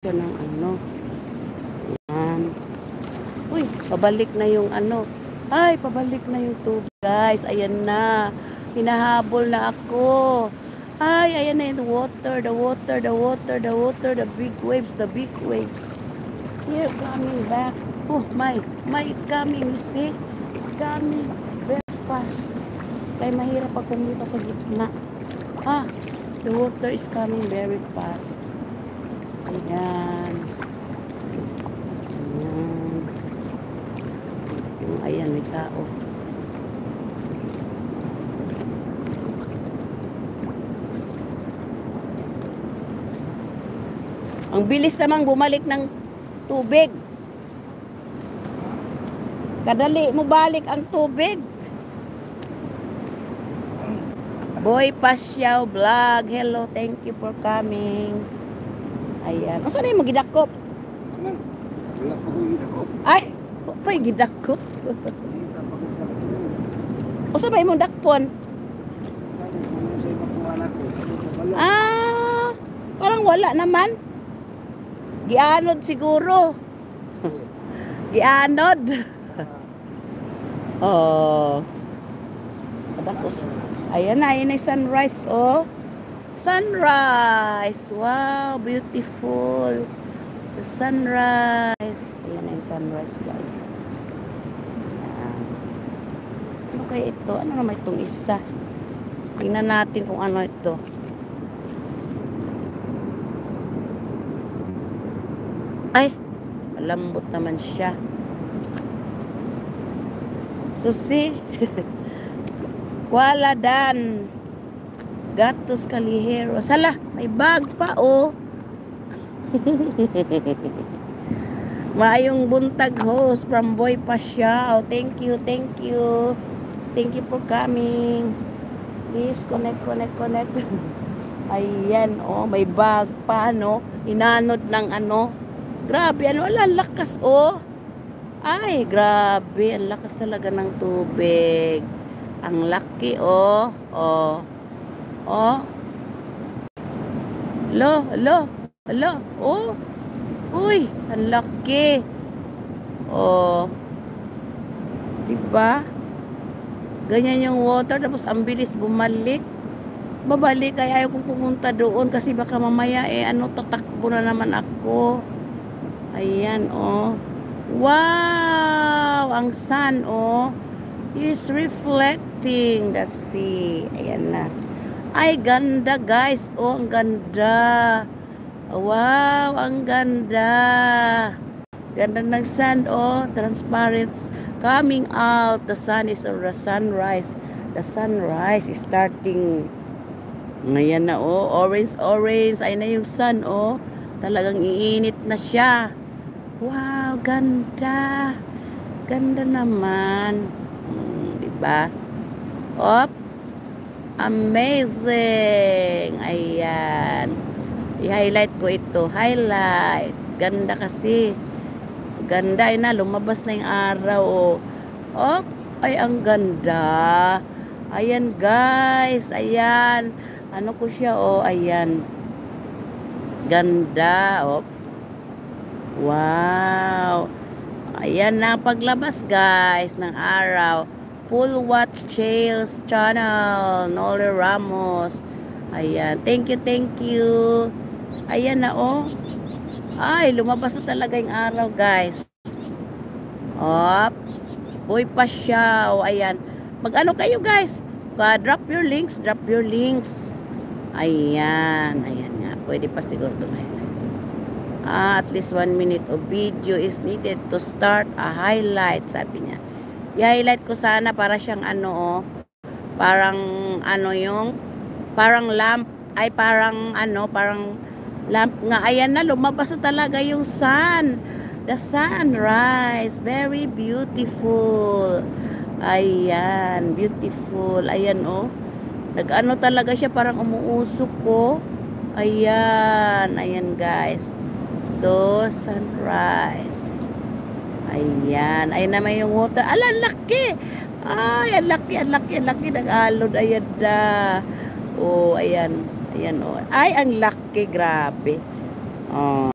siya ng ano. Yan. Uy, pabalik na yung ano. Ay, pabalik na yung tubig, guys. Ayan na. Hinahabol na ako. Ay, ayan na yung water, the water, the water, the water, the big waves, the big waves. Here, coming back. Oh, my, it's coming. You see? It's coming very fast. Kaya mahirap pag pumunta sa gitna. Ah, the water is coming very fast. Ayan. Ayan. Ayan, may tao. Ang bilis namang bumalik ng tubig. Kadali mo balik ang tubig. Boy Pasyaw Vlog. Hello, thank you for coming. Ayan. O saan na yung magidakop? Wala pa ko gidakop. Ay! Pa'y gidakop. O saan ba yung dakpon? Ah! Parang wala naman. Gianod siguro. Gianod. Oh. Kadakos. Ayan na, ayan na yung sunrise, oh. Sunrise! Wow, beautiful. The sunrise. Ayan na yung sunrise, guys. Ayan. Ano kaya ito? Ano naman itong isa? Tingnan natin kung ano ito. Ay, malambot naman siya. Susi. Wala dan. Gatos Kalihero. Sala, may bag pa, oh. Maayong buntag host from Boy Pasyaw. Thank you, thank you. Thank you for coming. Please connect. Ayan, oh, may bag pa, no? Inanod ng ano. Grabe, ano, wala, lakas, oh. Ay, grabe, ang lakas talaga ng tubig. Ang laki, oh. Oh. Oh. Hello. Oh. Uy, ang laki. Oh. Diba? Ganyan yung water, tapos ang bilis bumalik. Babalik, kaya ayaw kong pumunta doon kasi baka mamaya, tatakbo na naman ako. Ayan, oh. Wow! Ang sun, oh. Is reflecting the sea. Ayan na. Ay, ganda, guys. Oh, ang ganda. Wow, ang ganda. Ganda ng sun, oh. Transparent. Coming out. The sun is or the sunrise. The sunrise is starting. Ngayon na, oh. Orange. Ayun na yung sun, oh. Talagang iinit na siya. Wow, ganda. Ganda naman. Diba? Op. Amazing. Ayan. I-highlight ko ito. Highlight. Ganda kasi. Ganda. Ay na, lumabas na yung araw. Oh. Op. Ay, ang ganda. Ayan, guys. Ayan. Ano ko siya, oh. Ayan. Ganda. Op. Wow. Ayan na paglabas, guys, ng araw. Full Watch Chales Channel. Noli Ramos. Ayan. Thank you. Ayan na, oh. Ay, lumabas na talaga yung araw, guys. Op. Boy Pasyaw. Ayan. Mag-ano kayo, guys? Drop your links. Ayan. Ayan nga. Pwede pa siguro tumahin. At least 1 minute of video is needed to start a highlight, sabi niya. I-highlight ko sana para siyang ano, oh. Parang ano yung, parang lamp, ay parang ano, parang lamp nga. Ayan na, lumabas na talaga yung sun. The sunrise. Very beautiful. Ayan, beautiful. Ayan, oh. Nag-ano talaga siya, parang umuusok ko. Ayan, guys. So, sunrise. Ayan. Ayan naman yung water. Ala, laki! Ay, ang laki. Nag-alod. Ayan na. Oh, ayan. Ayan, oh. Ay, ang laki. Grabe. Oh.